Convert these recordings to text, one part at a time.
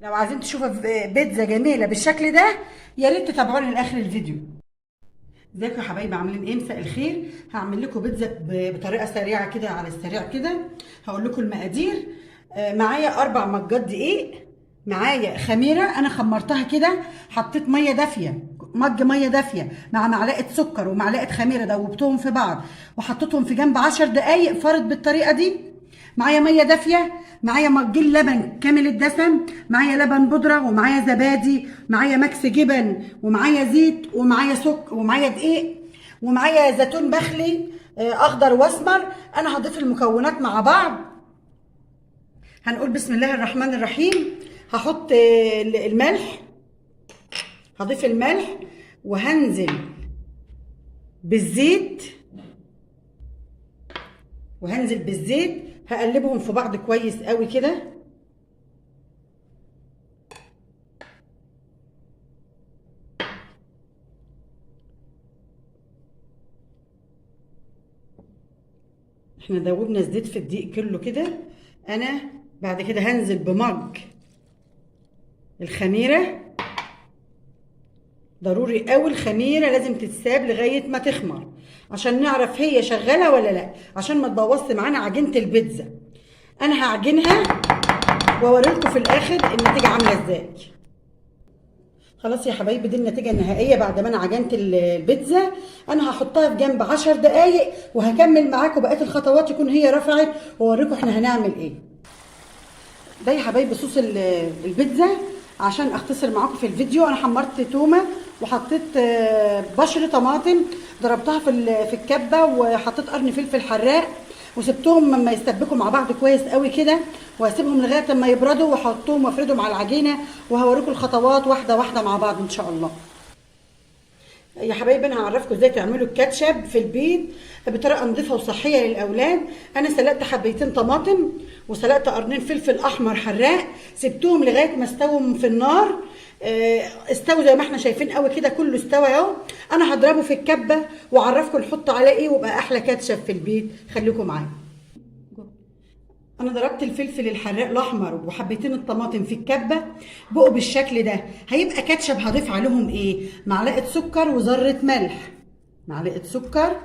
لو عايزين تشوفوا بيتزا جميله بالشكل ده، يا ريت تتابعوني لاخر الفيديو. ازيكم يا حبايبي، عاملين ايه؟ مساء الخير. هعمل لكم بيتزا بطريقه سريعه كده، على السريع كده. هقول لكم المقادير. معايا 4 مجات دقيق، معايا خميره انا خمرتها كده، حطيت ميه دافيه، مج ميه دافيه مع معلقه سكر ومعلقه خميره، دوبتهم في بعض وحطيتهم في جنب 10 دقايق فرد بالطريقه دي. معايا ميه دافيه، معايا مجين لبن كامل الدسم، معايا لبن بودره، ومعايا زبادي، معايا ماكس جبن، ومعايا زيت، ومعايا سكر، ومعايا دقيق، ومعايا زيتون مخلي اخضر واسمر. انا هضيف المكونات مع بعض. هنقول بسم الله الرحمن الرحيم. هحط الملح، هضيف الملح وهنزل بالزيت، هقلبهم في بعض كويس قوي كده. احنا دوبنا الزيت في الدقيق كله كده. انا بعد كده هنزل بمج الخميره. ضروري قوي الخميره لازم تتساب لغايه ما تخمر، عشان نعرف هي شغاله ولا لا، عشان ما تبوظش معانا عجينه البيتزا. انا هعجنها واوريلكم في الاخر النتيجه عامله ازاي. خلاص يا حبايبي، دي النتيجه النهائيه بعد ما انا عجنت البيتزا. انا هحطها في جنب 10 دقايق وهكمل معاكم بقيه الخطوات، يكون هي رفعت واوريكم احنا هنعمل ايه. ده يا حبايبي صوص البيتزا. عشان اختصر معاكم في الفيديو، انا حمرت تومه وحطيت بشر طماطم، ضربتها في الكبه، وحطيت قرن فلفل حراق، وسبتهم لما يستبكوا مع بعض كويس قوي كده، وهسيبهم لغايه لما يبردوا واحطهم وافردهم على العجينه، وهوريكم الخطوات واحده واحده مع بعض ان شاء الله. يا حبايبي، انا هعرفكم ازاي تعملوا الكاتشب في البيت بطريقه نظيفه وصحيه للاولاد. انا سلقت حبيتين طماطم، وسلقت قرنين فلفل احمر حراق، سبتهم لغايه ما استووا في النار. استووا زي ما احنا شايفين قوي كده، كله استوى اهو. انا هضربه في الكبه واعرفكم نحط عليه ايه، ويبقى احلى كاتشب في البيت. خليكم معايا. انا ضربت الفلفل الحراق الاحمر وحبيتين الطماطم في الكبه، بقوا بالشكل ده. هيبقى كاتشب. هضيف عليهم ايه؟ معلقه سكر وذره ملح، معلقه سكر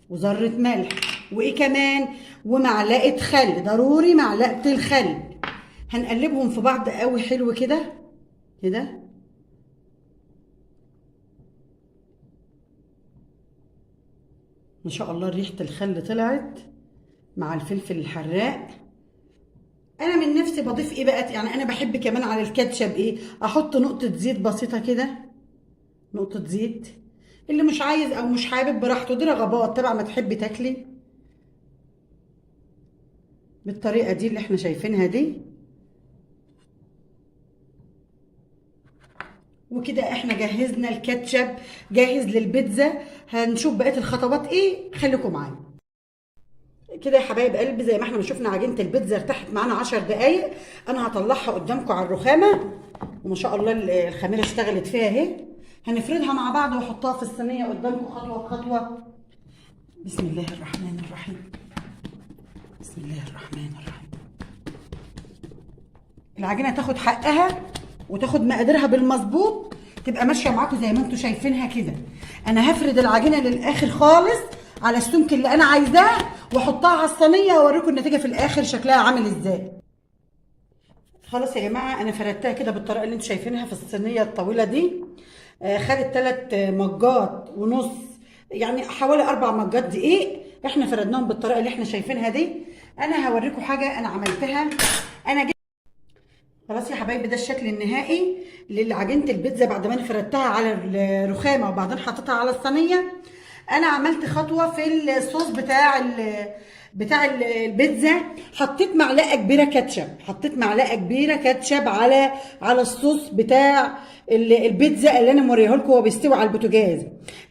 وذره ملح، وايه كمان؟ ومعلقه خل. ضروري معلقه الخل. هنقلبهم في بعض قوي حلو كده كده. ما شاء الله ريحه الخل طلعت مع الفلفل الحراق. انا من نفسي بضيف ايه بقى؟ يعني انا بحب كمان على الكاتشب ايه؟ احط نقطه زيت بسيطه كده، نقطه زيت. اللي مش عايز او مش حابب براحته، دي رغبات طبعا، ما تحبي تاكلي بالطريقه دي اللي احنا شايفينها دي. وكده احنا جهزنا الكاتشب، جاهز للبيتزا. هنشوف بقيه الخطوات ايه، خليكم معايا. كده يا حبايب قلبي، زي ما احنا شفنا عجينه البيتزا ارتاحت معانا 10 دقايق. انا هطلعها قدامكم على الرخامه، وما شاء الله الخميره اشتغلت فيها اهي. هنفردها مع بعض واحطها في الصينيه قدامكم خطوه بخطوه. بسم الله الرحمن الرحيم، بسم الله الرحمن الرحيم. العجينه تاخد حقها وتاخد مقاديرها بالمظبوط، تبقى ماشيه معاكم زي ما انتم شايفينها كده. انا هفرد العجينه للاخر خالص على السمك اللي انا عايزاه، واحطها على الصينيه واوريكم النتيجه في الاخر شكلها عامل ازاي. خلاص يا جماعه، انا فردتها كده بالطريقه اللي انتم شايفينها في الصينيه الطويله دي. خدت 3 مجات ونص، يعني حوالي 4 مجات دقيق. احنا فردناهم بالطريقه اللي احنا شايفينها دي. انا هوريكم حاجه انا عملتها. انا خلاص يا حبايبي، ده الشكل النهائي لعجينه البيتزا بعد ما انا فردتها على الرخامه وبعدين حطيتها على الصينيه. انا عملت خطوه في الصوص بتاع البيتزا. حطيت معلقه كبيره كاتشب، حطيت معلقه كبيره كاتشب على الصوص بتاع البيتزا اللي انا موريه لكم وهو بيستوي على البوتاجاز.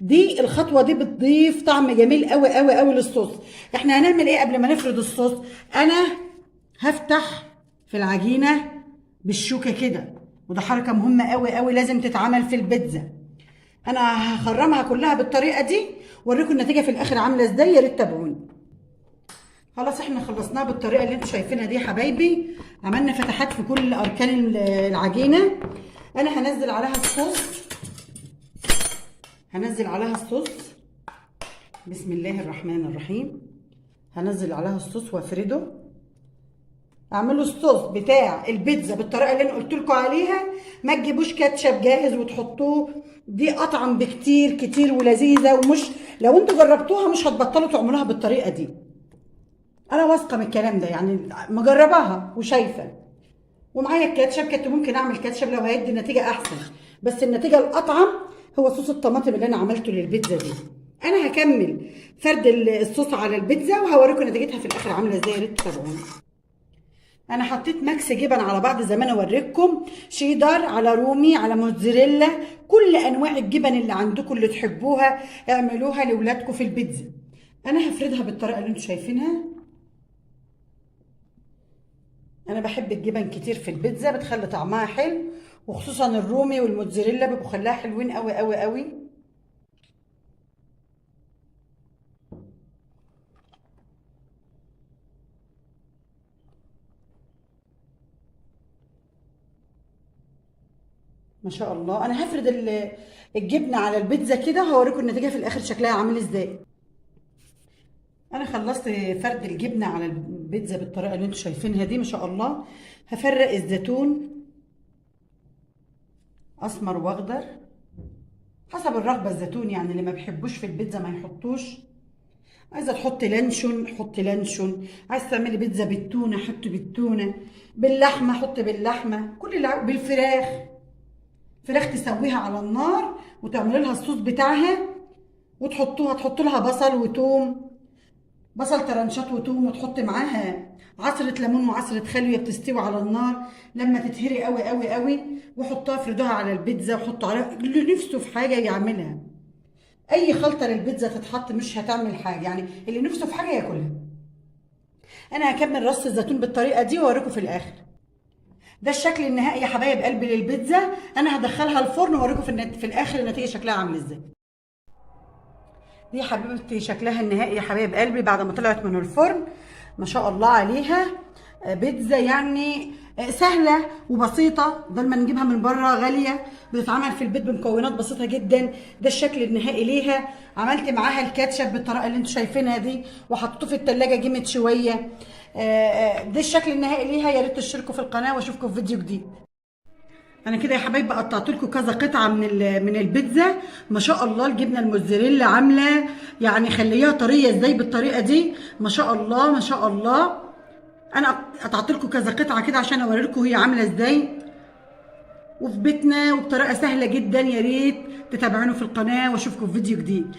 دي الخطوه دي بتضيف طعم جميل قوي قوي قوي للصوص. احنا هنعمل ايه قبل ما نفرد الصوص؟ انا هفتح في العجينه بالشوكه كده، وده حركه مهمه قوي قوي لازم تتعمل في البيتزا. انا هخرمها كلها بالطريقه دي، واوريكم النتيجه في الاخر عامله ازاي. يا ريت تتابعوني. خلاص احنا خلصناها بالطريقه اللي انتوا شايفينها دي يا حبايبي. عملنا فتحات في كل اركان العجينه. انا هنزل عليها الصوص. بسم الله الرحمن الرحيم. هنزل عليها الصوص وافرده. اعملوا الصوص بتاع البيتزا بالطريقه اللي انا قلت لكم عليها، ما تجيبوش كاتشب جاهز وتحطوه، دي اطعم بكتير كتير ولذيذه، ومش لو انتوا جربتوها مش هتبطلوا تعملوها بالطريقه دي. انا واثقه من الكلام ده، يعني مجرباها وشايفه. ومعايا الكاتشب، كنت ممكن اعمل كاتشب لو هيدي نتيجه احسن، بس النتيجه الاطعم هو صوص الطماطم اللي انا عملته للبيتزا دي. انا هكمل فرد الصوص على البيتزا وهوريكم نتيجتها في الاخر عامله ازاي، يا ريت تتابعوني. انا حطيت ميكس جبن على بعض زي ما انا اوريكم، شيدر على رومي على موتزاريلا، كل انواع الجبن اللي عندكم اللي تحبوها اعملوها لاولادكم في البيتزا. انا هفردها بالطريقه اللي انتم شايفينها. انا بحب الجبن كتير في البيتزا، بتخلي طعمها حلو، وخصوصا الرومي والموتزاريلا بيبقوا خلاها حلوين قوي قوي قوي. ما شاء الله. انا هفرد الجبنه على البيتزا كده، هوريكم النتيجه في الاخر شكلها عامل ازاي. انا خلصت فرد الجبنه على البيتزا بالطريقه اللي انتم شايفينها دي، ما شاء الله. هفرق الزيتون اسمر واخضر حسب الرغبه، الزيتون يعني اللي ما بيحبوش في البيتزا ما يحطوش. عايزه تحطي لانشون حطي لانشون، عايزه تعملي بيتزا بالتونه حطي بالتونه، باللحمه حطي باللحمه، بالفراخ. فراخ تسويها على النار وتعملي لها الصوص بتاعها تحطوا لها بصل وتوم، بصل ترنشات وتوم، وتحطي معاها عصرة ليمون وعصرة خل وهي بتستوي على النار لما تتهري قوي قوي قوي، وحطها افردوها على البيتزا وحطوا عليها اللي نفسه في حاجة يعملها. أي خلطة للبيتزا تتحط مش هتعمل حاجة، يعني اللي نفسه في حاجة ياكلها. أنا هكمل رص الزيتون بالطريقة دي وأوريكم في الآخر. ده الشكل النهائي يا حبايب قلبي للبيتزا. أنا هدخلها الفرن وأوريكم في الآخر النتيجة شكلها عامل إزاي. دي يا حبيبتي شكلها النهائي يا حبايب قلبي بعد ما طلعت من الفرن. ما شاء الله عليها بيتزا يعني سهله وبسيطه، بدل ما نجيبها من بره غاليه، بتتعمل في البيت بمكونات بسيطه جدا. ده الشكل النهائي ليها. عملت معاها الكاتشب بالطريقه اللي انتم شايفينها دي وحطيته في التلاجة جمد شويه. ده الشكل النهائي ليها. يا ريت تشتركوا في القناه واشوفكم في فيديو جديد. انا كده يا حبايبي قطعت لكم كذا قطعه من البيتزا. ما شاء الله الجبنه الموتزاريلا عامله يعني خليها طريه ازاي بالطريقه دي. ما شاء الله ما شاء الله. انا قطعت لكم كذا قطعه كده عشان اوريكم هي عامله ازاي وفي بيتنا وبطريقه سهله جدا. يا ريت تتابعوني في القناه واشوفكم في فيديو جديد.